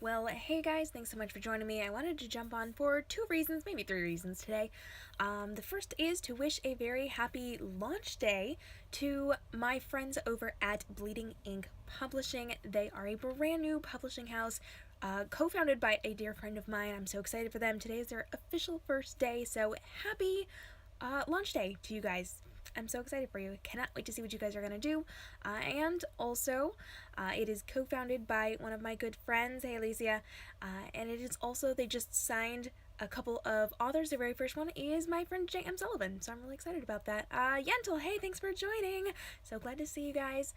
Well, hey guys, thanks so much for joining me. I wanted to jump on for two reasons, maybe three reasons today. The first is to wish a very happy launch day to my friends over at Bleeding Ink Publishing. They are a brand new publishing house co-founded by a dear friend of mine. I'm so excited for them. Today is their official first day, so happy launch day to you guys. I'm so excited for you. Cannot wait to see what you guys are going to do. And also, it is co-founded by one of my good friends, hey Alicia, and it is also, they just signed a couple of authors. The very first one is my friend K.m. Sullivan, so I'm really excited about that. Yentl, hey, thanks for joining. So glad to see you guys.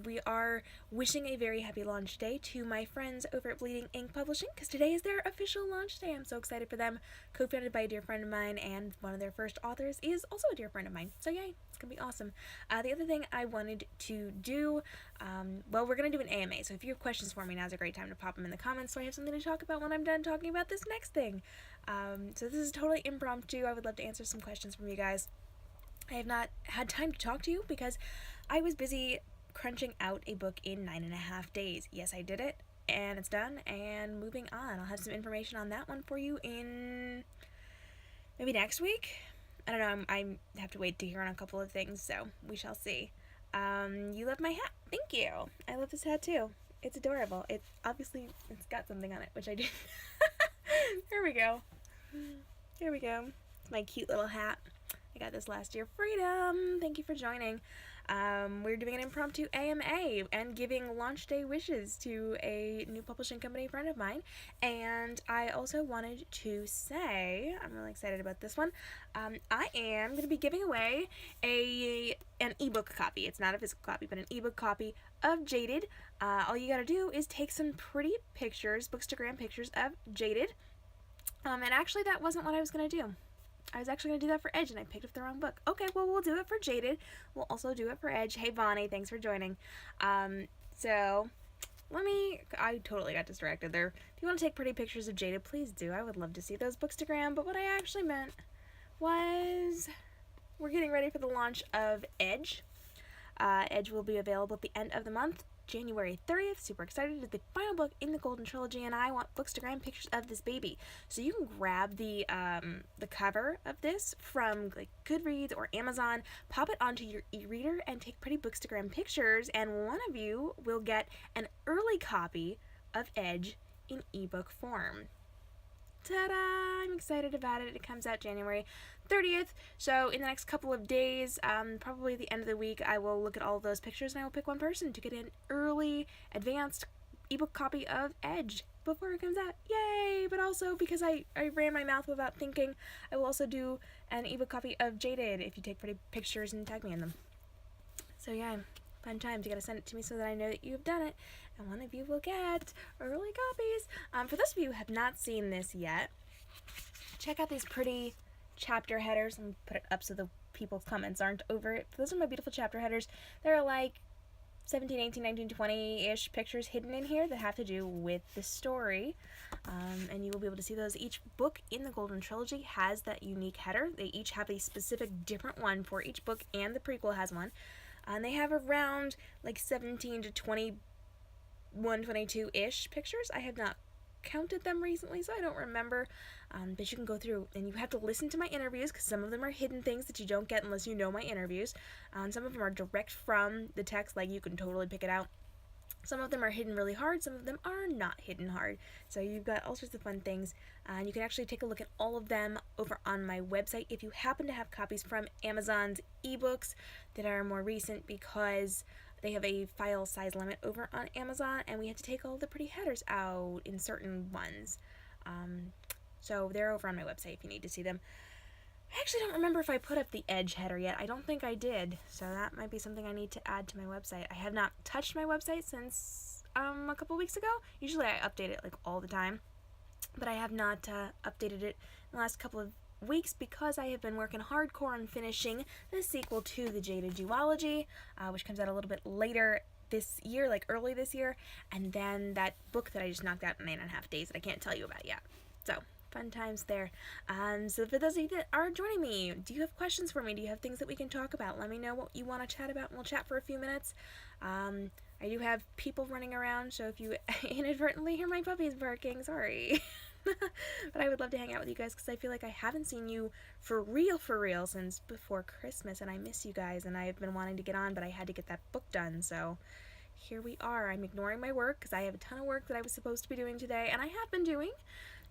We are wishing a very happy launch day to my friends over at Bleeding Ink Publishing, because today is their official launch day. I'm so excited for them. Co-founded by a dear friend of mine, and one of their first authors is also a dear friend of mine. So yay, it's gonna be awesome. The other thing I wanted to do, well, we're gonna do an AMA, so if you have questions for me, now's a great time to pop them in the comments so I have something to talk about when I'm done talking about this next thing. So this is totally impromptu. I would love to answer some questions from you guys. I have not had time to talk to you because I was busy crunching out a book in 9.5 days. Yes, I did it, and it's done, and moving on. I'll have some information on that one for you in maybe next week. I don't know, I have to wait to hear on a couple of things, so we shall see. You love my hat. Thank you. I love this hat too. It's adorable. It's got something on it, which I did. Here we go. Here we go. It's my cute little hat. I got this last year. Freedom! Thank you for joining. We're doing an impromptu AMA and giving launch day wishes to a new publishing company friend of mine. And I also wanted to say, I'm really excited about this one. I am going to be giving away an ebook copy. It's not a physical copy, but an ebook copy of Jaded. All you gotta do is take some pretty pictures, bookstagram pictures of Jaded. And actually that wasn't what I was going to do. I was actually going to do that for Edge, and I picked up the wrong book. Okay, well, we'll do it for Jaded. We'll also do it for Edge. Hey, Bonnie, thanks for joining. So, I totally got distracted there. If you want to take pretty pictures of Jaded, please do. I would love to see those bookstagram, but what I actually meant was we're getting ready for the launch of Edge. Edge will be available at the end of the month, January 30th. Super excited. It's the final book in the Golden Trilogy, and I want bookstagram pictures of this baby. So you can grab the cover of this from like Goodreads or Amazon, pop it onto your e-reader, and take pretty bookstagram pictures, and one of you will get an early copy of Edge in ebook form. Ta-da! I'm excited about it. It comes out January 30th, so in the next couple of days, probably the end of the week, I will look at all of those pictures and I will pick one person to get an early, advanced ebook copy of Edge before it comes out. Yay! But also, because I ran my mouth without thinking, I will also do an ebook copy of Jaded if you take pretty pictures and tag me in them. So yeah, fun times. You gotta send it to me so that I know that you've done it, and one of you will get early copies. For those of you who have not seen this yet, check out these pretty chapter headers. Let me put it up so the people's comments aren't over it. Those are my beautiful chapter headers. There are like 17, 18, 19, 20-ish pictures hidden in here that have to do with the story, and you will be able to see those. Each book in the Golden Trilogy has that unique header. They each have a specific different one for each book, and the prequel has one. And they have around like 17 to 21, 22-ish pictures. I have not counted them recently, so I don't remember. But you can go through, and you have to listen to my interviews, because some of them are hidden things that you don't get unless you know my interviews. Some of them are direct from the text, like you can totally pick it out. Some of them are hidden really hard, some of them are not hidden hard. So you've got all sorts of fun things, and you can actually take a look at all of them over on my website if you happen to have copies from Amazon's ebooks that are more recent, because they have a file size limit over on Amazon, and we had to take all the pretty headers out in certain ones. So they're over on my website if you need to see them. I actually don't remember if I put up the Edge header yet. I don't think I did, so that might be something I need to add to my website. I have not touched my website since a couple weeks ago. Usually I update it like all the time, but I have not updated it in the last couple of weeks because I have been working hardcore on finishing the sequel to the Jaded duology, which comes out a little bit later this year, like early this year, and then that book that I just knocked out in 9.5 days that I can't tell you about yet. So fun times there. So for those of you that are joining me, do you have questions for me? Do you have things that we can talk about? Let me know what you want to chat about, and we'll chat for a few minutes. I do have people running around, so if you inadvertently hear my puppies barking, sorry. But I would love to hang out with you guys because I feel like I haven't seen you for real since before Christmas, and I miss you guys, and I've been wanting to get on, but I had to get that book done, so here we are. I'm ignoring my work because I have a ton of work that I was supposed to be doing today, and I have been doing,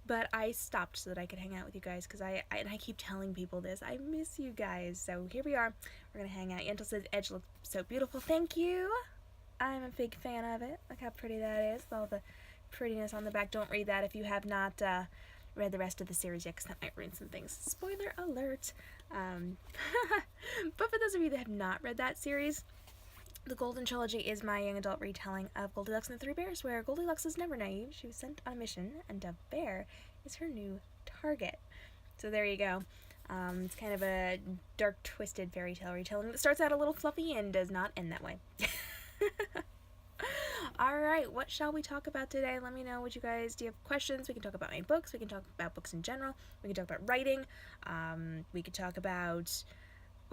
but I stopped so that I could hang out with you guys because I keep telling people this. I miss you guys. So here we are. We're going to hang out. Yentel says Edge looks so beautiful. Thank you. I'm a big fan of it. Look how pretty that is. All the prettiness on the back. Don't read that if you have not read the rest of the series yet, because that might ruin some things. Spoiler alert. But for those of you that have not read that series, the Golden Trilogy is my young adult retelling of Goldilocks and the Three Bears, where Goldilocks is never naive. She was sent on a mission, and Dove Bear is her new target. So there you go. It's kind of a dark, twisted fairy tale retelling that starts out a little fluffy and does not end that way. Alright, what shall we talk about today? Let me know what you guys, do you have questions? We can talk about my books, we can talk about books in general, we can talk about writing, we could talk about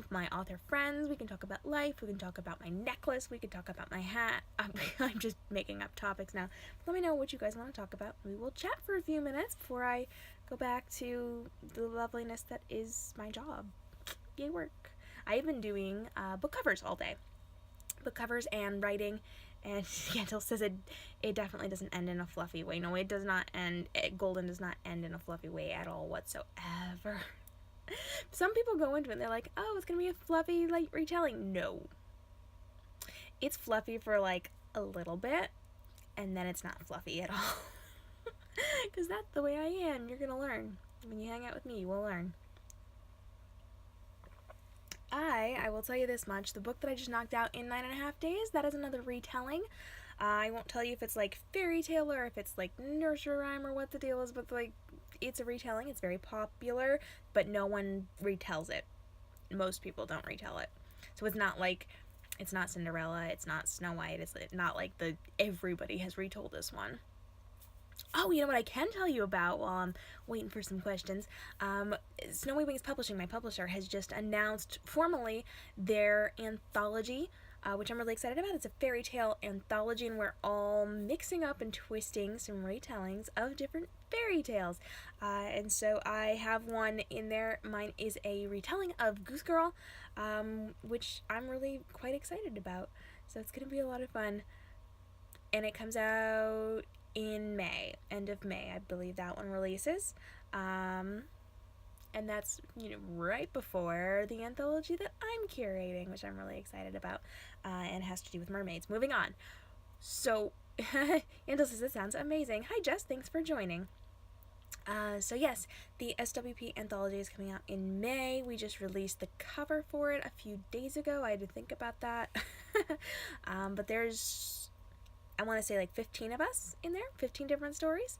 my author friends, we can talk about life, we can talk about my necklace, we can talk about my hat. I'm just making up topics now. Let me know what you guys want to talk about. We will chat for a few minutes before I go back to the loveliness that is my job. Yay, work. I've been doing book covers all day. Book covers and writing, and Yentel says it definitely doesn't end in a fluffy way. No, it does not end. Golden does not end in a fluffy way at all whatsoever. Some people go into it and they're like, oh, it's gonna be a fluffy, like, retelling. No. It's fluffy for, like, a little bit, and then it's not fluffy at all. Because that's the way I am. You're gonna learn. When you hang out with me, you will learn. I will tell you this much. The book that I just knocked out in 9.5 days, that is another retelling. I won't tell you if it's, like, fairy tale or if it's, like, nursery rhyme or what the deal is, but, like, it's a retelling. It's very popular, but no one retells it. Most people don't retell it. So it's not like, it's not Cinderella, it's not Snow White, it's not like everybody has retold this one. Oh, you know what I can tell you about while I'm waiting for some questions? Snowy Wings Publishing, my publisher, has just announced formally their anthology, which I'm really excited about. It's a fairy tale anthology, and we're all mixing up and twisting some retellings of different fairy tales. And so I have one in there. Mine is a retelling of Goose Girl, which I'm really quite excited about. So it's going to be a lot of fun. And it comes out in May, end of May, I believe that one releases. And that's, right before the anthology that I'm curating, which I'm really excited about, and has to do with mermaids. Moving on. So, Yandel says, this sounds amazing. Hi, Jess, thanks for joining. So yes, the SWP anthology is coming out in May. We just released the cover for it a few days ago. I had to think about that. But there's, I want to say, like 15 of us in there, 15 different stories.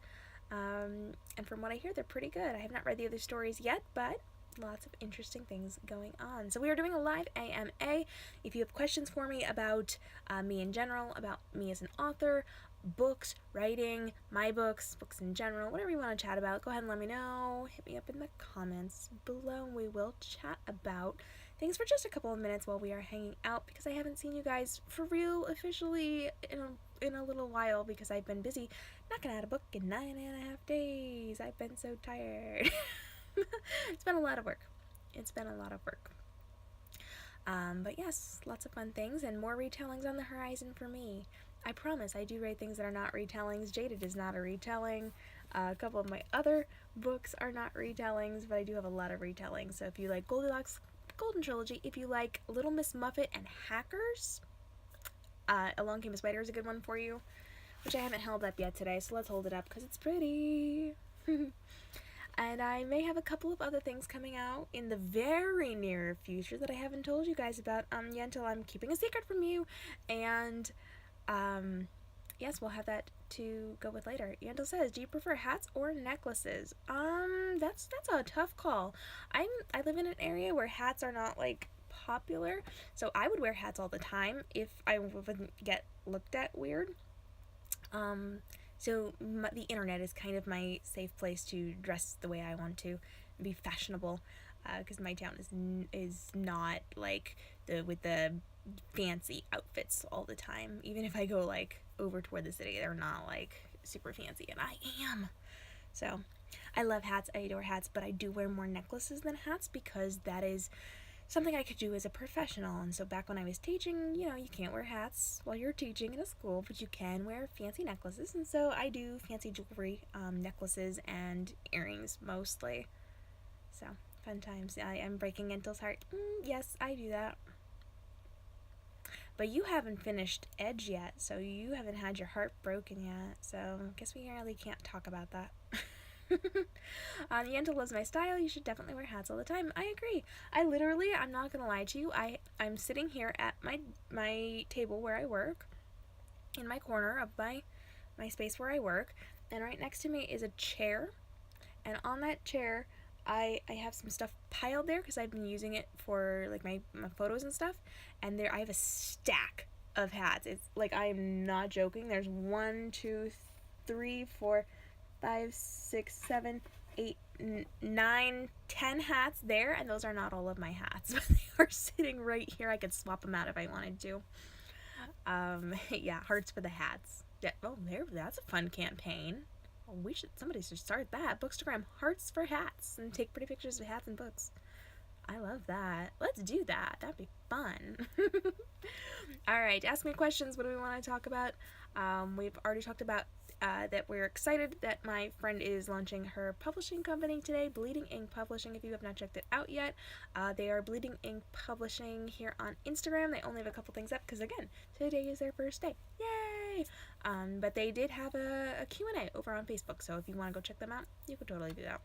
And from what I hear, they're pretty good. I have not read the other stories yet, but lots of interesting things going on. So we are doing a live AMA. If you have questions for me about me in general, about me as an author, books, writing, my books, books in general, whatever you want to chat about, go ahead and let me know. Hit me up in the comments below. We will chat about things for just a couple of minutes while we are hanging out, because I haven't seen you guys for real officially in a little while, because I've been busy knocking out a book in 9.5 days. I've been so tired. It's been a lot of work. But yes, lots of fun things and more retellings on the horizon for me. I promise I do write things that are not retellings. Jaded is not a retelling. A couple of my other books are not retellings, but I do have a lot of retellings. So if you like Goldilocks, Golden Trilogy, if you like Little Miss Muffet and Hackers, Along Came a Spider is a good one for you, which I haven't held up yet today, so let's hold it up because it's pretty. And I may have a couple of other things coming out in the very near future that I haven't told you guys about yet, until I'm keeping a secret from you. And yes, we'll have that to go with later. Yandel says, do you prefer hats or necklaces? That's a tough call. I live in an area where hats are not, like, popular, so I would wear hats all the time if I wouldn't get looked at weird. So the internet is kind of my safe place to dress the way I want to, be fashionable, because my town is not like with the fancy outfits all the time. Even if I go like over toward the city, they're not like super fancy, and I am. So I love hats, I adore hats, but I do wear more necklaces than hats because that is something I could do as a professional. And so back when I was teaching, you can't wear hats while you're teaching in a school, but you can wear fancy necklaces. And so I do fancy jewelry, necklaces, and earrings mostly. So fun times. I am breaking Entel's heart. Yes, I do that. But you haven't finished Edge yet, so you haven't had your heart broken yet. So I guess we really can't talk about that. Yenta loves my style. You should definitely wear hats all the time. I agree. I'm not gonna lie to you. I'm sitting here at my table where I work, in my corner of my space where I work, and right next to me is a chair, and on that chair I have some stuff piled there because I've been using it for like my photos and stuff, and there I have a stack of hats. It's like, I am not joking. There's 1, 2, 3, 4, 5, 6, 7, 8, 9, 10 hats there, and those are not all of my hats, but they are sitting right here. I could swap them out if I wanted to. Yeah, hearts for the hats. Yeah, that's a fun campaign. Somebody should start that. Bookstagram hearts for hats and take pretty pictures of hats and books. I love that. Let's do that. That'd be fun. Alright, ask me questions. What do we want to talk about? We've already talked about that we're excited that my friend is launching her publishing company today, Bleeding Ink Publishing. If you have not checked it out yet, they are Bleeding Ink Publishing here on Instagram. They only have a couple things up because, again, today is their first day. Yay! But they did have a Q&A over on Facebook, so if you want to go check them out, you could totally do that.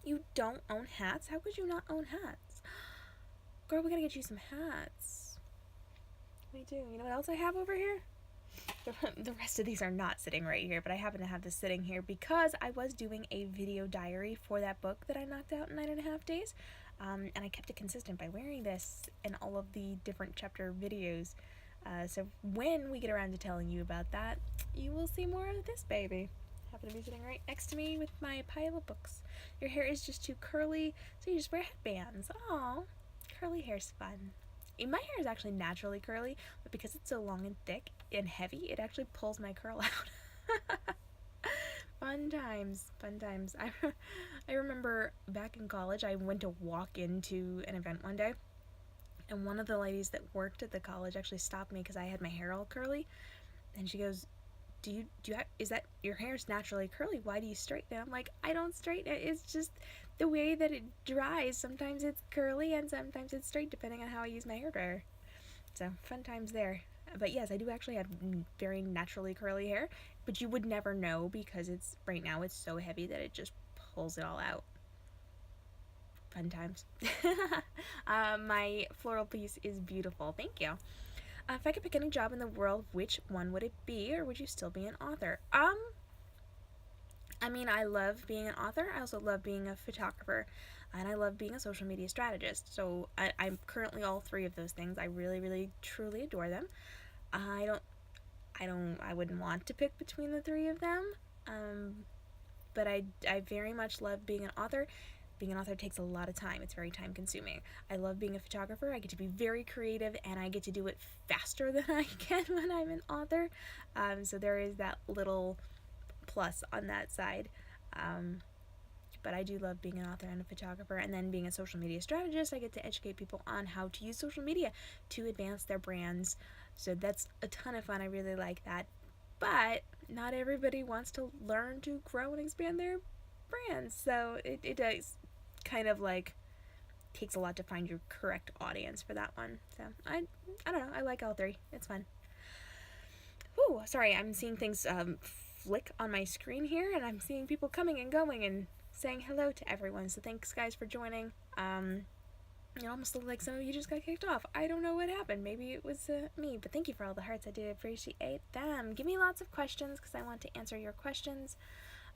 You don't own hats? How could you not own hats? Girl, we gotta get you some hats. We do. You know what else I have over here? The rest of these are not sitting right here, but I happen to have this sitting here because I was doing a video diary for that book that I knocked out in 9.5 days, and I kept it consistent by wearing this in all of the different chapter videos. So when we get around to telling you about that, you will see more of this baby. Happen to be sitting right next to me with my pile of books. Your hair is just too curly, so you just wear headbands. Aww, curly hair's fun. My hair is actually naturally curly, but because it's so long and thick and heavy, it actually pulls my curl out. Fun times, fun times. I remember back in college, I went to walk into an event one day, and one of the ladies that worked at the college actually stopped me because I had my hair all curly, and she goes, is that your hair's naturally curly? Why do you straighten it? I'm like, I don't straighten it. It's just the way that it dries. Sometimes it's curly and sometimes it's straight, depending on how I use my hairdryer. So fun times there. But yes, I do actually have very naturally curly hair, but you would never know because right now it's so heavy that it just pulls it all out. Fun times. My floral piece is beautiful. Thank you. If I could pick any job in the world, which one would it be, or would you still be an author? I mean, I love being an author. I also love being a photographer, and I love being a social media strategist. So I'm currently all three of those things. I really, really, truly adore them. I wouldn't want to pick between the three of them. But I very much love being an author. Being an author takes a lot of time. It's very time consuming. I love being a photographer. I get to be very creative, and I get to do it faster than I can when I'm an author. So there is that little plus on that side. But I do love being an author and a photographer. And then being a social media strategist, I get to educate people on how to use social media to advance their brands. So that's a ton of fun. I really like that. But not everybody wants to learn to grow and expand their brands. So it does kind of like takes a lot to find your correct audience for that one. So I don't know. I like all three. It's fun. Whew, sorry, I'm seeing things flick on my screen here, and I'm seeing people coming and going and saying hello to everyone. So thanks guys for joining. It almost looked like some of you just got kicked off. I don't know what happened. Maybe it was me, but thank you for all the hearts. I do appreciate them. Give me lots of questions because I want to answer your questions.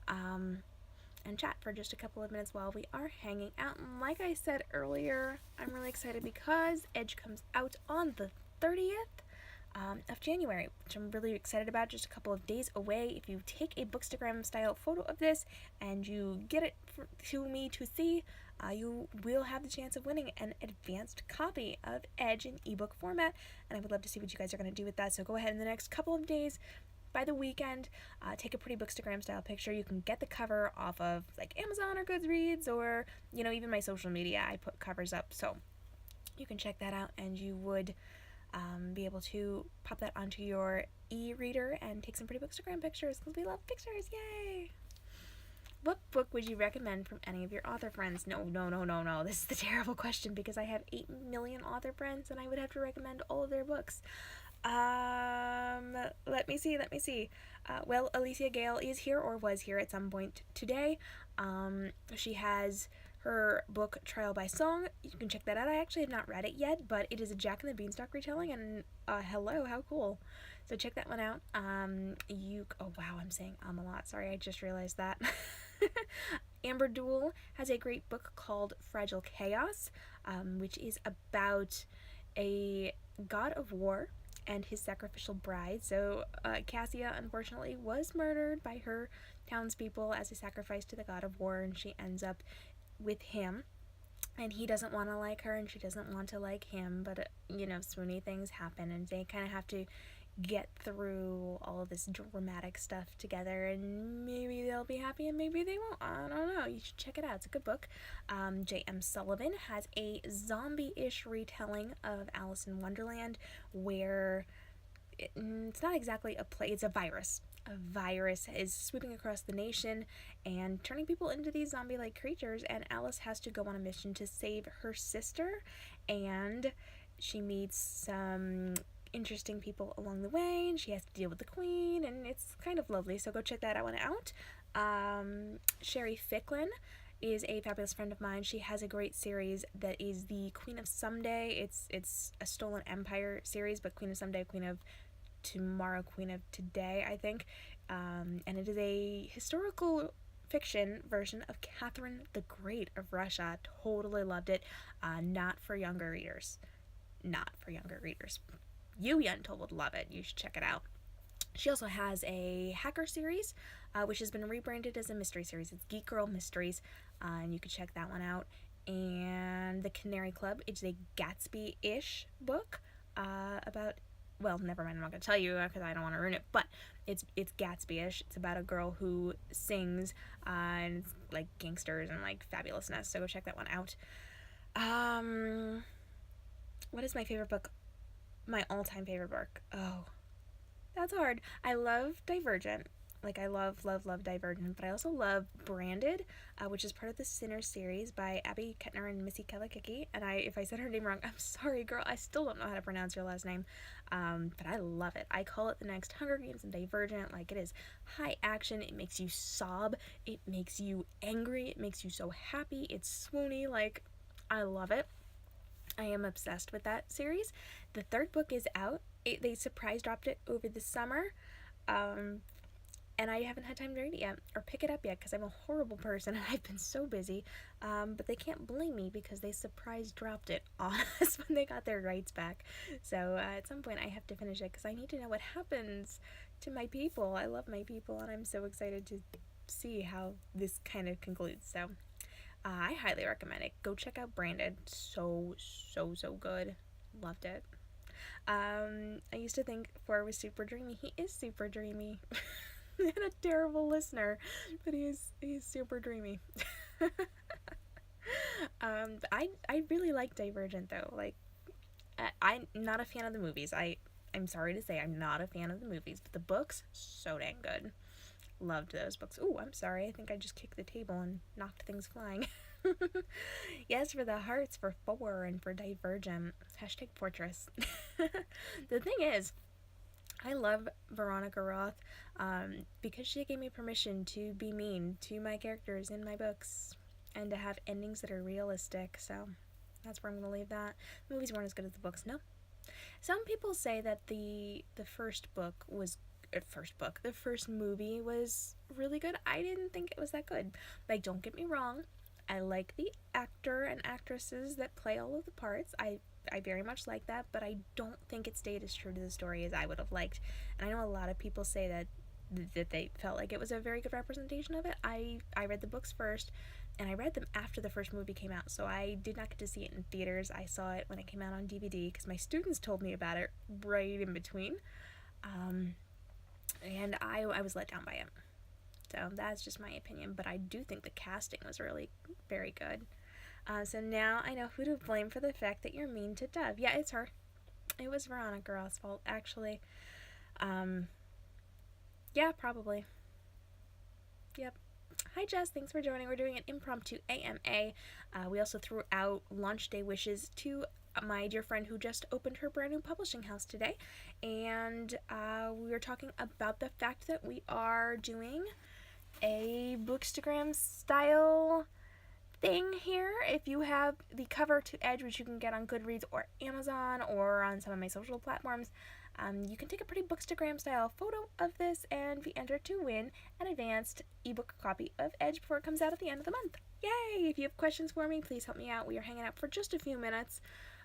And chat for just a couple of minutes while we are hanging out. And like I said earlier, I'm really excited because Edge comes out on the 30th. of January, which I'm really excited about, just a couple of days away. If you take a Bookstagram style photo of this and you get it to me to see, you will have the chance of winning an advanced copy of Edge in ebook format, and I would love to see what you guys are going to do with that. So go ahead in the next couple of days, by the weekend, take a pretty Bookstagram style picture. You can get the cover off of like Amazon or Goodreads, or even my social media. I put covers up, so you can check that out, and you would be able to pop that onto your e-reader and take some pretty Bookstagram pictures, because we love pictures. Yay! What book would you recommend from any of your author friends? No. This is the terrible question, because I have 8 million author friends and I would have to recommend all of their books. Let me see. Well, Alicia Gale is here, or was here at some point today. She has her book Trial by Song. You can check that out. I actually have not read it yet, but it is a Jack and the Beanstalk retelling, and hello, how cool. So check that one out. Oh wow, I'm saying a lot. Sorry, I just realized that. Amber Duell has a great book called Fragile Chaos, which is about a god of war and his sacrificial bride. So Cassia, unfortunately, was murdered by her townspeople as a sacrifice to the god of war, and she ends up with him, and he doesn't want to like her and she doesn't want to like him, but swoony things happen, and they kind of have to get through all of this dramatic stuff together, and maybe they'll be happy and maybe they won't. I don't know. You should check it out. It's a good book. J.M. Sullivan has a zombie-ish retelling of Alice in Wonderland, where it's not exactly a play, it's a virus. A virus is sweeping across the nation and turning people into these zombie-like creatures, and Alice has to go on a mission to save her sister, and she meets some interesting people along the way, and she has to deal with the queen, and it's kind of lovely, so go check that one out. Sherry Ficklin is a fabulous friend of mine. She has a great series that is the Queen of Someday. It's a Stolen Empire series, but Queen of Someday, Queen of Tomorrow, Queen of Today, I think. And it is a historical fiction version of Catherine the Great of Russia. Totally loved it. Not for younger readers. You young would love it. You should check it out. She also has a hacker series, which has been rebranded as a mystery series. It's Geek Girl Mysteries, and you can check that one out. And The Canary Club, it's a Gatsby-ish book about, well, never mind, I'm not going to tell you because I don't want to ruin it, but it's Gatsby-ish. It's about a girl who sings, and it's like gangsters and like fabulousness, so go check that one out. What is my favorite book? My all-time favorite book? Oh, that's hard. I love Divergent. Like, I love Divergent, but I also love Branded, which is part of the Sinner series by Abby Kettner and Missy Kalikicki. And if I said her name wrong, I'm sorry, girl. I still don't know how to pronounce your last name. But I love it. I call it the next Hunger Games and Divergent. Like, it is high action. It makes you sob. It makes you angry. It makes you so happy. It's swoony. Like, I love it. I am obsessed with that series. The third book is out. They surprise dropped it over the summer. And I haven't had time to read it yet or pick it up yet because I'm a horrible person and I've been so busy. But they can't blame me because they surprise dropped it on us when they got their rights back. So at some point I have to finish it because I need to know what happens to my people. I love my people and I'm so excited to see how this kind of concludes. So I highly recommend it. Go check out Branded. So good. Loved it. I used to think Four was super dreamy. He is super dreamy. And a terrible listener, but he's super dreamy. But I really like Divergent though. Like, I'm not a fan of the movies. I'm sorry to say I'm not a fan of the movies, but the books, so dang good. Loved those books. Ooh, I'm sorry. I think I just kicked the table and knocked things flying. Yes, for the hearts, for Four, and for Divergent. Hashtag Fortress. The thing is, I love Veronica Roth because she gave me permission to be mean to my characters in my books and to have endings that are realistic. So that's where I'm going to leave that. The movies weren't as good as the books, no. Some people say that the first movie was really good. I didn't think it was that good. Like, don't get me wrong. I like the actor and actresses that play all of the parts. I I very much like that, but I don't think it stayed as true to the story as I would have liked. And I know a lot of people say that they felt like it was a very good representation of it. I read the books first, and I read them after the first movie came out, so I did not get to see it in theaters. I saw it when it came out on DVD because my students told me about it right in between, and I was let down by it. So that's just my opinion, but I do think the casting was really very good. So now I know who to blame for the fact that you're mean to Dove. Yeah, it's her. It was Veronica Roth's fault, actually. Yeah, probably. Yep. Hi, Jess. Thanks for joining. We're doing an impromptu AMA. We also threw out launch day wishes to my dear friend who just opened her brand new publishing house today. And we were talking about the fact that we are doing a Bookstagram style thing here. If you have the cover to Edge, which you can get on Goodreads or Amazon or on some of my social platforms, you can take a pretty Bookstagram style photo of this and be entered to win an advanced ebook copy of Edge before it comes out at the end of the month. Yay! If you have questions for me, please help me out. We are hanging out for just a few minutes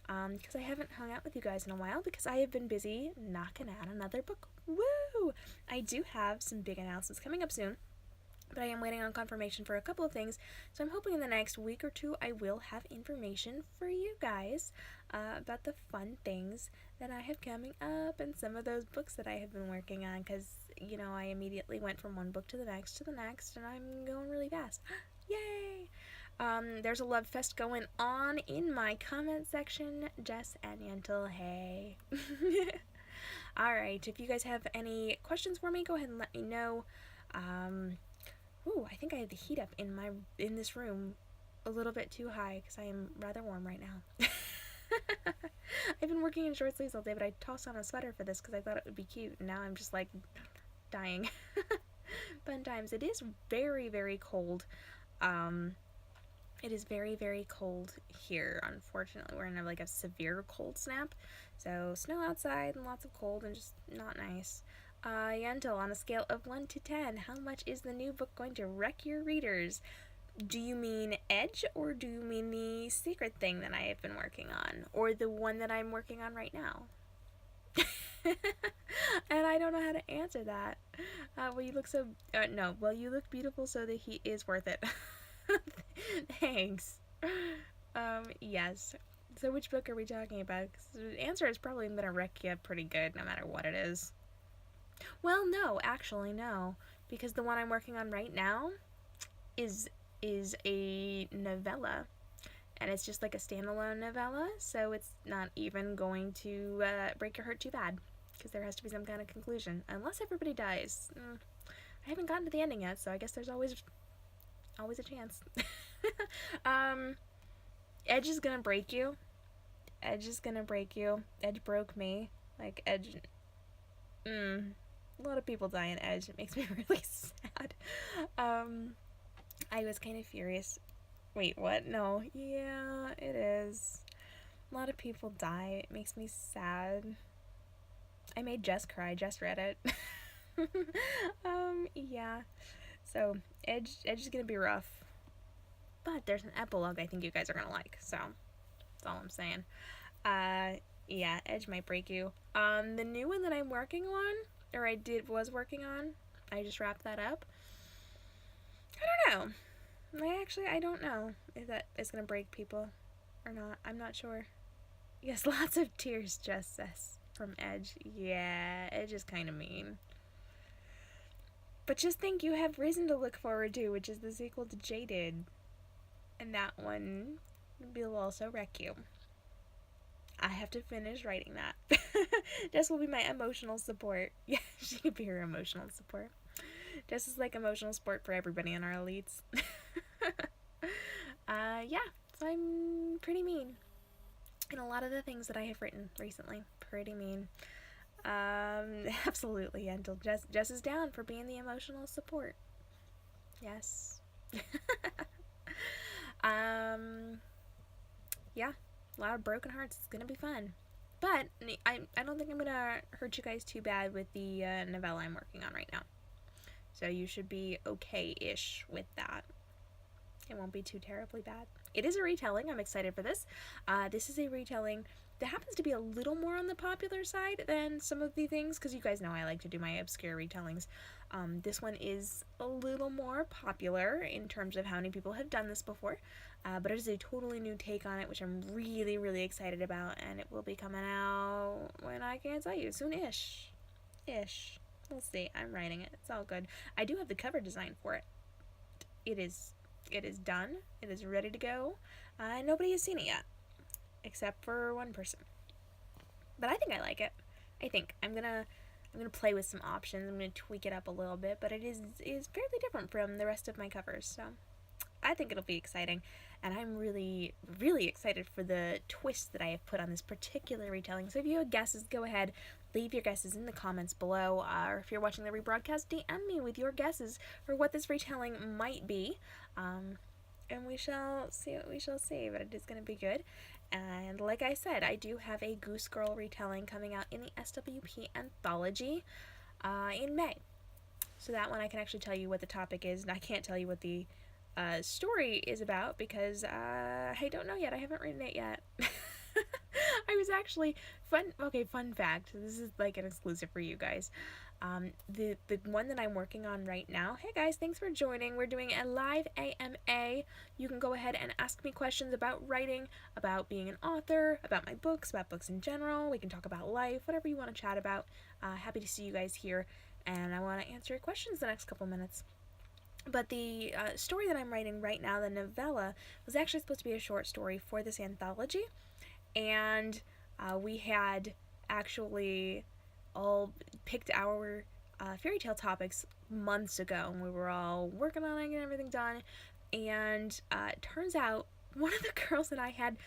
because I haven't hung out with you guys in a while because I have been busy knocking out another book. Woo! I do have some big announcements coming up soon, but I am waiting on confirmation for a couple of things, so I'm hoping in the next week or two I will have information for you guys about the fun things that I have coming up and some of those books that I have been working on, because, you know, I immediately went from one book to the next, and I'm going really fast. Yay! There's a love fest going on in my comment section. Jess and Yentl, hey. Alright, if you guys have any questions for me, go ahead and let me know. Ooh, I think I have the heat up in this room a little bit too high because I am rather warm right now. I've been working in short sleeves all day, but I tossed on a sweater for this because I thought it would be cute, and now I'm just like dying. Fun times. It is very, very cold. It is very, very cold here. Unfortunately, we're in a severe cold snap, so snow outside and lots of cold and just not nice. Yentl, on a scale of 1 to 10, how much is the new book going to wreck your readers? Do you mean Edge, or do you mean the secret thing that I have been working on? Or the one that I'm working on right now? And I don't know how to answer that. Well, you look so... no, well, you look beautiful, so the heat is worth it. Thanks. Yes. So which book are we talking about? 'Cause the answer is probably going to wreck you pretty good, no matter what it is. Well, no, actually, no. Because the one I'm working on right now is a novella. And it's just like a standalone novella, so it's not even going to break your heart too bad. Because there has to be some kind of conclusion. Unless everybody dies. I haven't gotten to the ending yet, so I guess there's always a chance. Edge is gonna break you. Edge is gonna break you. Edge broke me. Like, Edge... A lot of people die in Edge. It makes me really sad. I was kind of furious. Wait, what? No. Yeah, it is. A lot of people die. It makes me sad. I made Jess cry. Jess read it. Yeah. So, Edge is gonna be rough. But there's an epilogue I think you guys are gonna like. So, that's all I'm saying. Yeah, Edge might break you. The new one that I'm working on, or was working on, I just wrapped that up. I don't know. I don't know if that is gonna break people or not. I'm not sure. Yes, lots of tears, Jess says, from Edge. Yeah, Edge is kind of mean. But just think, you have Risen to look forward to, which is the sequel to Jaded. And that one will also wreck you. I have to finish writing that. Jess will be my emotional support. Yeah, she could be her emotional support. Jess is like emotional support for everybody in our elites. Yeah, so I'm pretty mean. And a lot of the things that I have written recently, pretty mean. Absolutely, Yentl. Jess is down for being the emotional support. Yes. Yeah, a lot of broken hearts. It's gonna be fun. But I don't think I'm gonna hurt you guys too bad with the novella I'm working on right now. So you should be okay-ish with that. It won't be too terribly bad. It is a retelling. I'm excited for this. This is a retelling that happens to be a little more on the popular side than some of the things, because you guys know I like to do my obscure retellings. This one is a little more popular in terms of how many people have done this before, but it is a totally new take on it, which I'm really, really excited about, and it will be coming out when I can't tell you, soon-ish. We'll see. I'm writing it. It's all good. I do have the cover design for it. It is done. It is ready to go. Nobody has seen it yet, except for one person. But I think I like it. I think I'm gonna play with some options. I'm gonna tweak it up a little bit, but it is fairly different from the rest of my covers. So I think it'll be exciting, and I'm really, really excited for the twist that I have put on this particular retelling. So if you have guesses, go ahead, leave your guesses in the comments below, or if you're watching the rebroadcast, DM me with your guesses for what this retelling might be, and we shall see what we shall see, but it is going to be good. And like I said, I do have a Goose Girl retelling coming out in the SWP anthology in May. So that one I can actually tell you what the topic is, and I can't tell you what the story is about because I don't know yet. I haven't written it yet. I was actually fun fact. This is like an exclusive for you guys. The one that I'm working on right now. Hey guys, thanks for joining. We're doing a live AMA. You can go ahead and ask me questions about writing, about being an author, about my books, about books in general. We can talk about life, whatever you want to chat about. Happy to see you guys here, and I want to answer your questions the next couple minutes. But the story that I'm writing right now, the novella, was actually supposed to be a short story for this anthology, and we had actually all picked our fairy tale topics months ago, and we were all working on it and getting everything done, and it turns out one of the girls and I had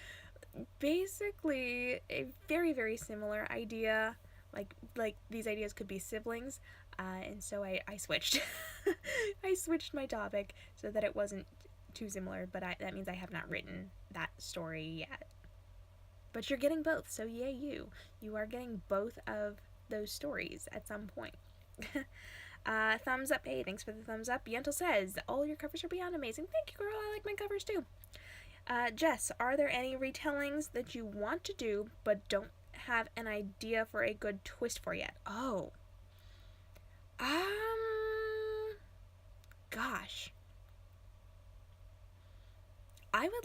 basically a very, very similar idea, like these ideas could be siblings, and so I switched. I switched my topic so that it wasn't too similar, but that means I have not written that story yet. But you're getting both, so yay you. You are getting both of those stories at some point. Thumbs up. Hey, thanks for the thumbs up. Yentel says, all your covers are beyond amazing. Thank you, girl. I like my covers too. Jess, are there any retellings that you want to do but don't have an idea for a good twist for yet? Oh. Gosh. I would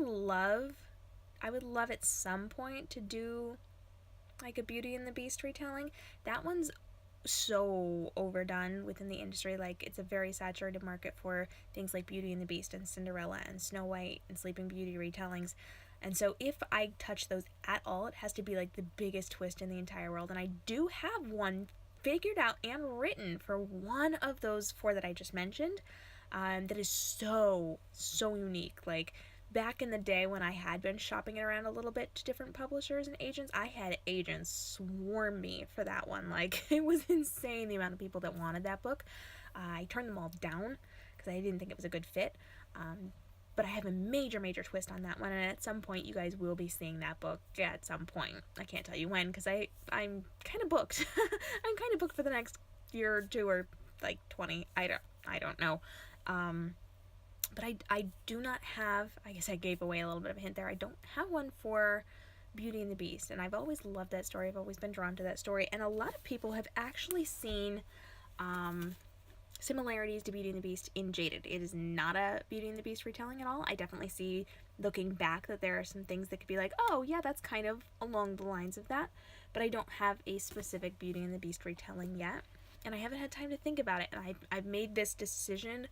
love at some point to do like a Beauty and the Beast retelling. That one's so overdone within the industry. Like, it's a very saturated market for things like Beauty and the Beast and Cinderella and Snow White and Sleeping Beauty retellings. And so if I touch those at all, it has to be like the biggest twist in the entire world. And I do have one figured out and written for one of those four that I just mentioned, that is so unique. Like, back in the day when I had been shopping it around a little bit to different publishers and agents, I had agents swarm me for that one. Like, it was insane the amount of people that wanted that book. I turned them all down because I didn't think it was a good fit. But I have a major twist on that one, and at some point you guys will be seeing that book at some point. I can't tell you when because I'm kind of booked. I'm kind of booked for the next year or two, or like 20. I don't know. But I do not have, I guess I gave away a little bit of a hint there, I don't have one for Beauty and the Beast, and I've always loved that story. I've always been drawn to that story, and a lot of people have actually seen similarities to Beauty and the Beast in Jaded. It is not a Beauty and the Beast retelling at all. I definitely see, looking back, that there are some things that could be like, oh yeah, that's kind of along the lines of that, but I don't have a specific Beauty and the Beast retelling yet, and I haven't had time to think about it, and I've made this decision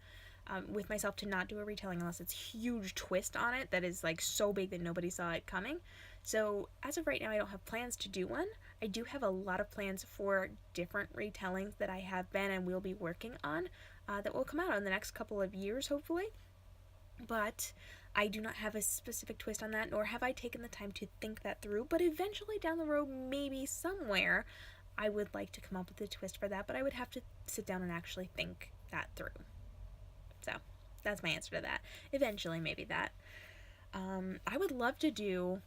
with myself to not do a retelling unless it's huge twist on it that is like so big that nobody saw it coming. So as of right now, I don't have plans to do one. I do have a lot of plans for different retellings that I have been and will be working on that will come out in the next couple of years, hopefully. But I do not have a specific twist on that, nor have I taken the time to think that through. But eventually down the road, maybe somewhere, I would like to come up with a twist for that, but I would have to sit down and actually think that through. So that's my answer to that. Eventually, maybe that. I would love to do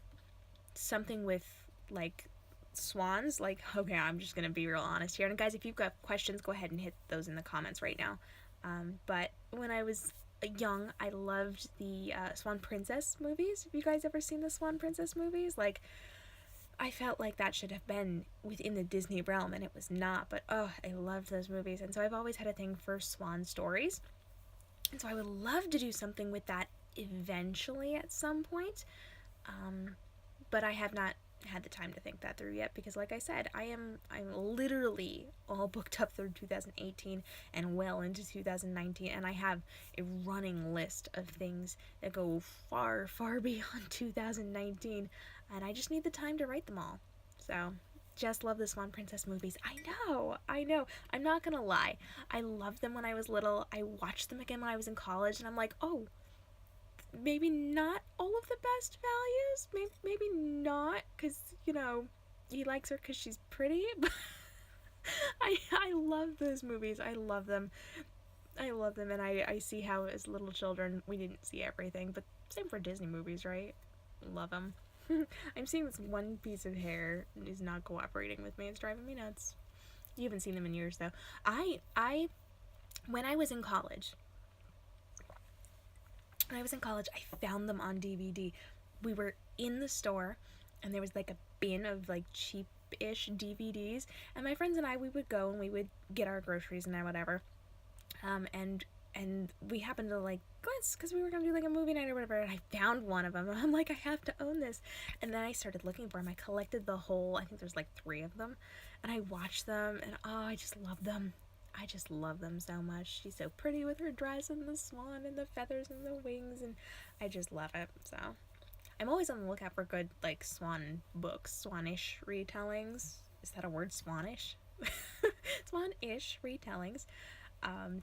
something with like swans. Like, okay, I'm just gonna be real honest here. And guys, if you've got questions, go ahead and hit those in the comments right now. But when I was young, I loved the Swan Princess movies. Have you guys ever seen the Swan Princess movies? Like, I felt like that should have been within the Disney realm, and it was not. But oh, I loved those movies, and so I've always had a thing for swan stories. And so I would love to do something with that eventually at some point. But I have not had the time to think that through yet because, like I said, I'm literally all booked up through 2018 and well into 2019, and I have a running list of things that go far, far beyond 2019, and I just need the time to write them all. So, just love the Swan Princess movies. I know. I'm not gonna lie. I loved them when I was little. I watched them again when I was in college, and I'm like, oh, maybe not all of the best values. Maybe not, because, he likes her because she's pretty. But I love those movies. I love them. And I see how, as little children, we didn't see everything. But same for Disney movies, right? Love them. I'm seeing this one piece of hair is not cooperating with me. It's driving me nuts. You haven't seen them in years, though. When I was in college, I found them on DVD. We were in the store, and there was like a bin of like cheap-ish DVDs, and my friends and I, we would go and we would get our groceries and whatever, and we happened to like glance because we were gonna do like a movie night or whatever, and I found one of them, and I'm like, I have to own this. And then I started looking for them. I collected the whole, I think there's like 3 of them, and I watched them, and oh, I just love them. I just love them so much. She's so pretty with her dress and the swan and the feathers and the wings, and I just love it. So I'm always on the lookout for good like swan books, swanish retellings. Is that a word, swanish? Swanish retellings.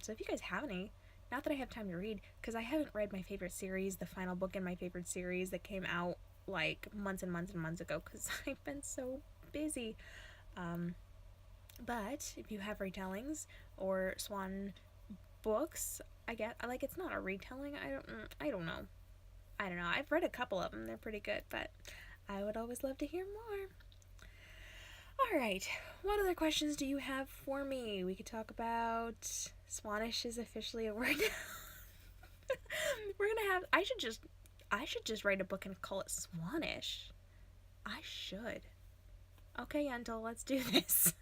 So if you guys have any, not that I have time to read, because I haven't read my favorite series, the final book in my favorite series that came out like months and months and months ago, because I've been so busy. But if you have retellings or swan books, I get like it's not a retelling. I don't know. I've read a couple of them. They're pretty good, but I would always love to hear more. All right. What other questions do you have for me? We could talk about Swanish is officially a word now. We're gonna have. I should just write a book and call it Swanish. I should. Okay, Yandel, let's do this.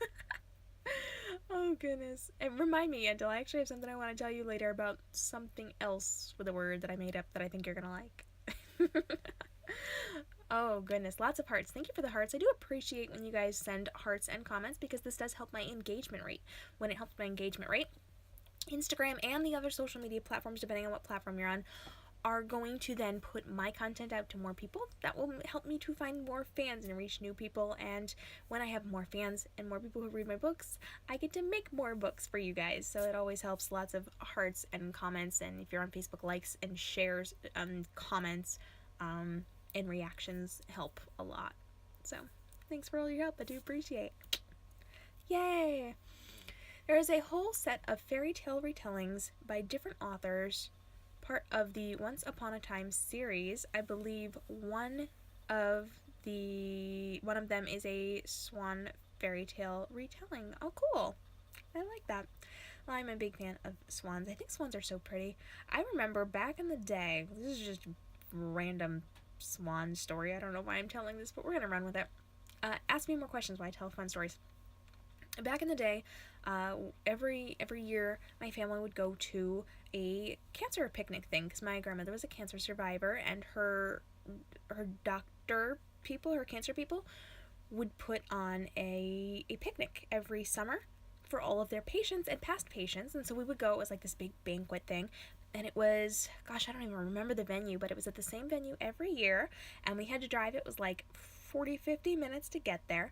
Oh, goodness. And remind me, Yandel, I actually have something I want to tell you later about something else with a word that I made up that I think you're going to like. Oh, goodness. Lots of hearts. Thank you for the hearts. I do appreciate when you guys send hearts and comments because this does help my engagement rate. When it helps my engagement rate, Instagram and the other social media platforms, depending on what platform you're on, are going to then put my content out to more people. That will help me to find more fans and reach new people. And when I have more fans and more people who read my books, I get to make more books for you guys. So it always helps. Lots of hearts and comments. And if you're on Facebook, likes and shares, comments, and reactions help a lot. So thanks for all your help. I do appreciate. Yay! There is a whole set of fairy tale retellings by different authors, part of the Once Upon a Time series. I believe one of them is a swan fairy tale retelling. Oh, cool. I like that. Well, I'm a big fan of swans. I think swans are so pretty. I remember back in the day, this is just a random swan story. I don't know why I'm telling this, but we're going to run with it. Ask me more questions when I tell fun stories. Back in the day, every year my family would go to a cancer picnic thing because my grandmother was a cancer survivor, and her cancer people would put on a picnic every summer for all of their patients and past patients. And so we would go. It was like this big banquet thing, and it was, gosh, I don't even remember the venue, but it was at the same venue every year, and we had to drive. It was like 40-50 minutes to get there,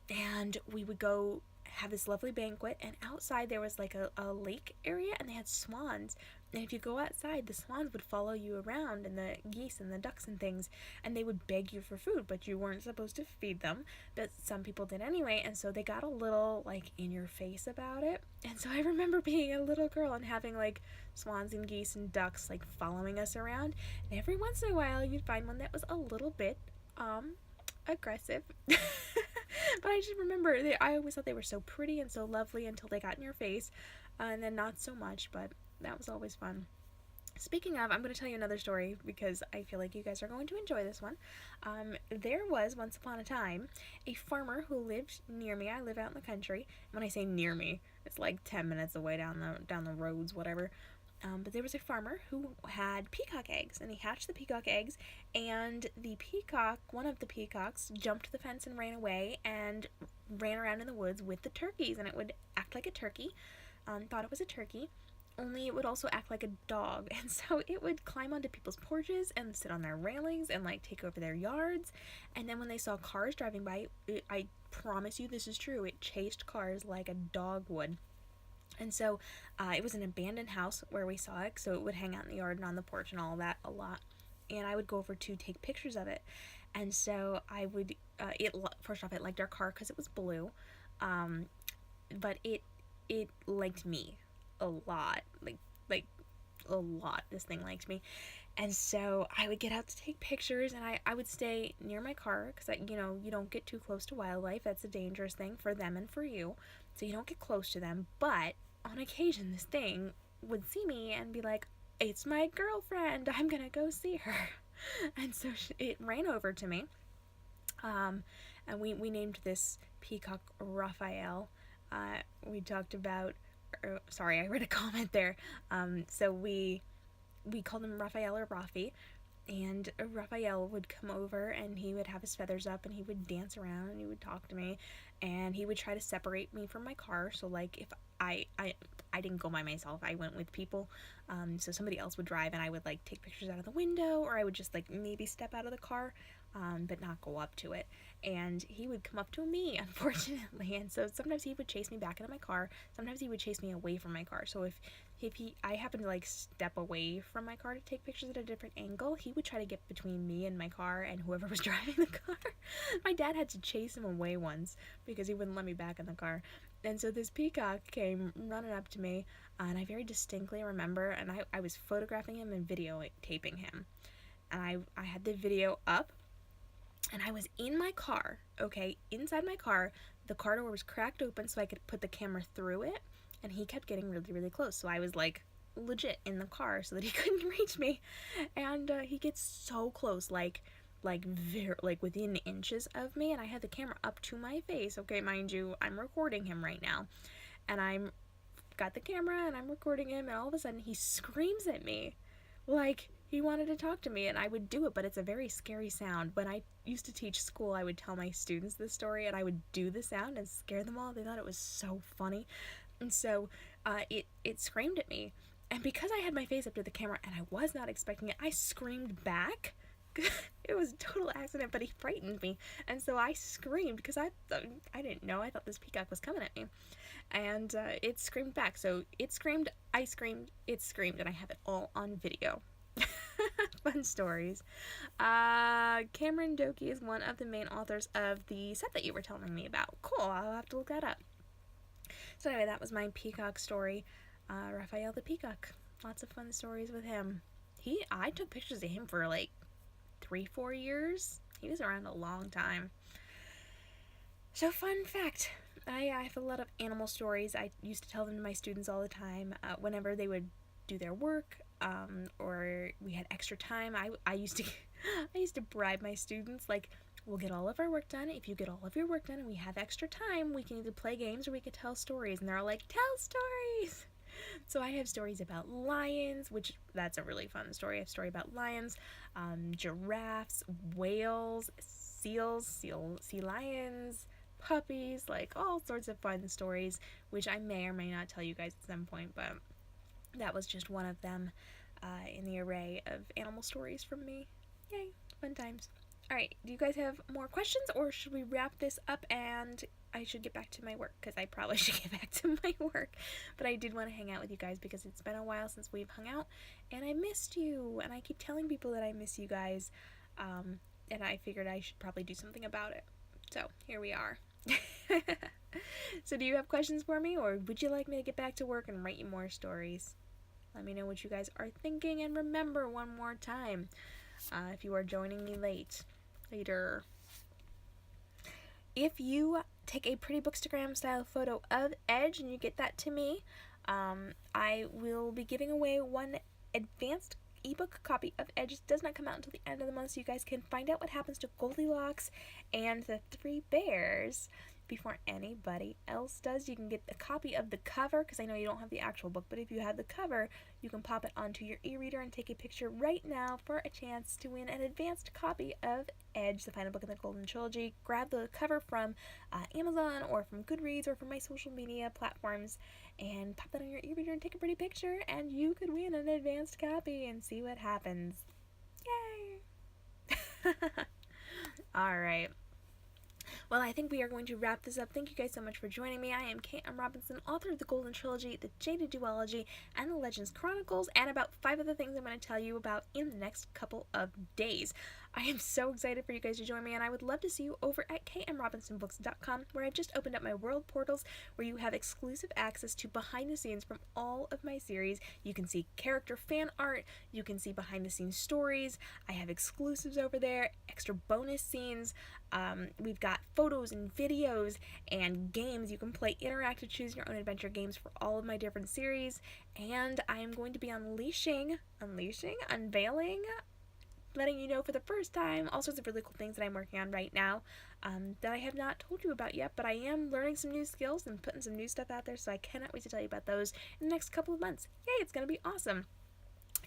and we would go have this lovely banquet, and outside there was like a lake area, and they had swans, and if you go outside, the swans would follow you around, and the geese and the ducks and things, and they would beg you for food, but you weren't supposed to feed them, but some people did anyway. And so they got a little like in your face about it. And so I remember being a little girl and having like swans and geese and ducks like following us around, and every once in a while you'd find one that was a little bit aggressive. But I just remember I always thought they were so pretty and so lovely until they got in your face, and then not so much, but that was always fun. Speaking of, I'm going to tell you another story because I feel like you guys are going to enjoy this one. There was, once upon a time, a farmer who lived near me. I live out in the country. When I say near me, it's like 10 minutes away down the roads, whatever. But there was a farmer who had peacock eggs, and he hatched the peacock eggs, and one of the peacocks, jumped the fence and ran away and ran around in the woods with the turkeys, and it would act like a turkey, thought it was a turkey, only it would also act like a dog, and so it would climb onto people's porches and sit on their railings and like take over their yards, and then when they saw cars driving by, I promise you this is true, it chased cars like a dog would. And so it was an abandoned house where we saw it, so it would hang out in the yard and on the porch and all that a lot. And I would go over to take pictures of it. And so I would, first off, it liked our car because it was blue, but it liked me a lot, like a lot. This thing liked me. And so I would get out to take pictures, and I would stay near my car because, you don't get too close to wildlife. That's a dangerous thing for them and for you. So you don't get close to them. But on occasion, this thing would see me and be like, it's my girlfriend. I'm going to go see her. And so it ran over to me. And we named this peacock Raphael. We talked about, sorry, I read a comment there. So we called him Raphael or Rafi, and Raphael would come over and he would have his feathers up and he would dance around and he would talk to me, and he would try to separate me from my car. So like if I didn't go by myself, I went with people, so somebody else would drive and I would like take pictures out of the window, or I would just like maybe step out of the car, but not go up to it, and he would come up to me, unfortunately. And so sometimes he would chase me back into my car, sometimes he would chase me away from my car. So if I happened to like step away from my car to take pictures at a different angle, he would try to get between me and my car and whoever was driving the car. My dad had to chase him away once because he wouldn't let me back in the car. And so this peacock came running up to me, and I very distinctly remember, and I was photographing him and videotaping him. And I had the video up, and I was in my car, okay, inside my car. The car door was cracked open so I could put the camera through it, and he kept getting really, really close. So I was like legit in the car so that he couldn't reach me. And he gets so close, like within inches of me, and I had the camera up to my face. Okay, mind you, I'm recording him right now, and I'm got the camera and I'm recording him, and all of a sudden he screams at me like he wanted to talk to me, and I would do it, but it's a very scary sound. When I used to teach school, I would tell my students this story, and I would do the sound and scare them all. They thought it was so funny. And so it screamed at me, and because I had my face up to the camera and I was not expecting it, I screamed back. It was a total accident, but he frightened me, and so I screamed because I didn't know. I thought this peacock was coming at me, and it screamed back. So it screamed, I screamed, it screamed, and I have it all on video. Fun stories. Cameron Doki is one of the main authors of the set that you were telling me about. Cool, I'll have to look that up. So anyway, that was my peacock story. Raphael the peacock. Lots of fun stories with him. I took pictures of him for like 3-4 years. He was around a long time. So fun fact, I have a lot of animal stories. I used to tell them to my students all the time whenever they would do their work, or we had extra time. I used to bribe my students, like, we'll get all of our work done. If you get all of your work done and we have extra time, we can either play games or we can tell stories. And they're all like, tell stories! So I have stories about lions, which that's a really fun story. I have a story about lions, giraffes, whales, seals, sea lions, puppies, like all sorts of fun stories, which I may or may not tell you guys at some point, but that was just one of them in the array of animal stories from me. Yay, fun times. Alright, do you guys have more questions, or should we wrap this up and I should get back to my work? Because I probably should get back to my work. But I did want to hang out with you guys because it's been a while since we've hung out, and I missed you, and I keep telling people that I miss you guys, and I figured I should probably do something about it. So, here we are. So do you have questions for me, or would you like me to get back to work and write you more stories? Let me know what you guys are thinking, and remember one more time, if you are joining me later, if you take a pretty bookstagram style photo of Edge and you get that to me, I will be giving away one advanced ebook copy of Edge does not come out until the end of the month, so you guys can find out what happens to Goldilocks and the three bears before anybody else does. You can get a copy of the cover, because I know you don't have the actual book, but if you have the cover, you can pop it onto your e-reader and take a picture right now for a chance to win an advanced copy of Edge, the final book in the Golden Trilogy. Grab the cover from Amazon or from Goodreads or from my social media platforms and pop that on your e-reader and take a pretty picture, and you could win an advanced copy and see what happens. Yay! Alright. Well, I think we are going to wrap this up. Thank you guys so much for joining me. I am K.m. Robinson, author of the Golden Trilogy, the Jaded Duology, and the Legends Chronicles, and about 5 other things I'm going to tell you about in the next couple of days. I am so excited for you guys to join me, and I would love to see you over at k.m.robinsonbooks.com, where I've just opened up my world portals, where you have exclusive access to behind the scenes from all of my series. You can see character fan art, you can see behind the scenes stories, I have exclusives over there, extra bonus scenes, we've got photos and videos and games. You can play interactive choose your own adventure games for all of my different series, and I am going to be unveiling, letting you know for the first time all sorts of really cool things that I'm working on right now that I have not told you about yet, but I am learning some new skills and putting some new stuff out there, so I cannot wait to tell you about those in the next couple of months. Yay, it's going to be awesome.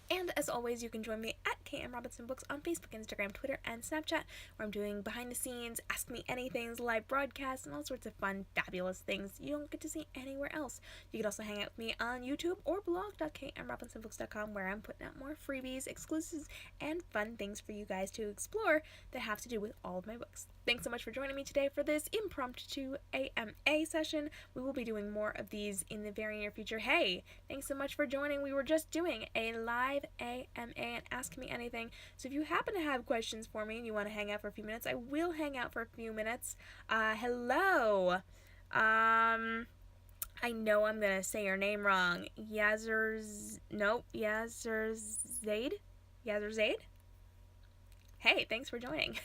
And as always, you can join me at k.m. Robinson Books on Facebook, Instagram, Twitter, and Snapchat, where I'm doing behind the scenes, ask me anythings, live broadcasts, and all sorts of fun, fabulous things you don't get to see anywhere else. You can also hang out with me on YouTube or blog.k.m.robinsonbooks.com, where I'm putting out more freebies, exclusives, and fun things for you guys to explore that have to do with all of my books. Thanks so much for joining me today for this impromptu AMA session. We will be doing more of these in the very near future. Hey, thanks so much for joining. We were just doing a live AMA and Ask Me Anything. So if you happen to have questions for me and you want to hang out for a few minutes, I will hang out for a few minutes. Hello. I know I'm going to say your name wrong. Yazerzade? Hey, thanks for joining.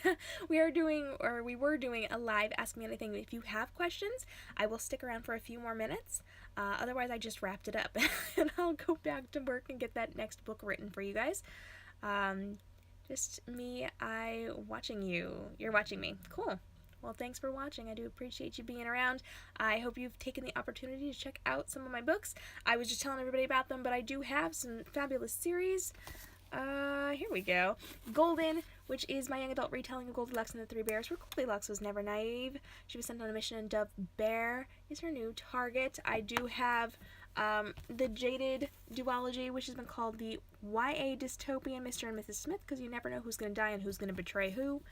We were doing a live Ask Me Anything. If you have questions, I will stick around for a few more minutes. Otherwise, I just wrapped it up, and I'll go back to work and get that next book written for you guys. Just me, watching you. You're watching me. Cool. Well, thanks for watching. I do appreciate you being around. I hope you've taken the opportunity to check out some of my books. I was just telling everybody about them, but I do have some fabulous series. Here we go. Golden, which is my young adult retelling of Goldilocks and the Three Bears, where Goldilocks was never naive. She was sent on a mission, and Dove Bear is her new target. I do have the Jaded Duology, which has been called the YA Dystopian Mr. and Mrs. Smith, because you never know who's going to die and who's going to betray who.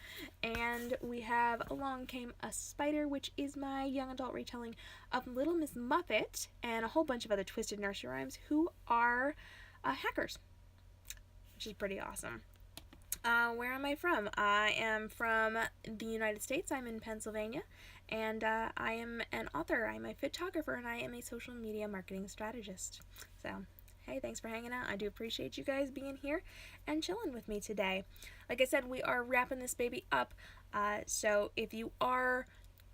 And we have Along Came a Spider, which is my young adult retelling of Little Miss Muffet and a whole bunch of other twisted nursery rhymes who are hackers, which is pretty awesome. Where am I from? I am from the United States. I'm in Pennsylvania, and I am an author. I'm a photographer, and I am a social media marketing strategist. So, hey, thanks for hanging out. I do appreciate you guys being here and chilling with me today. Like I said, we are wrapping this baby up, so if you are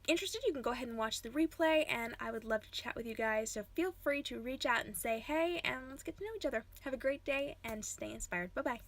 interested, you can go ahead and watch the replay, and I would love to chat with you guys, so feel free to reach out and say hey, and let's get to know each other. Have a great day, and stay inspired. Bye-bye.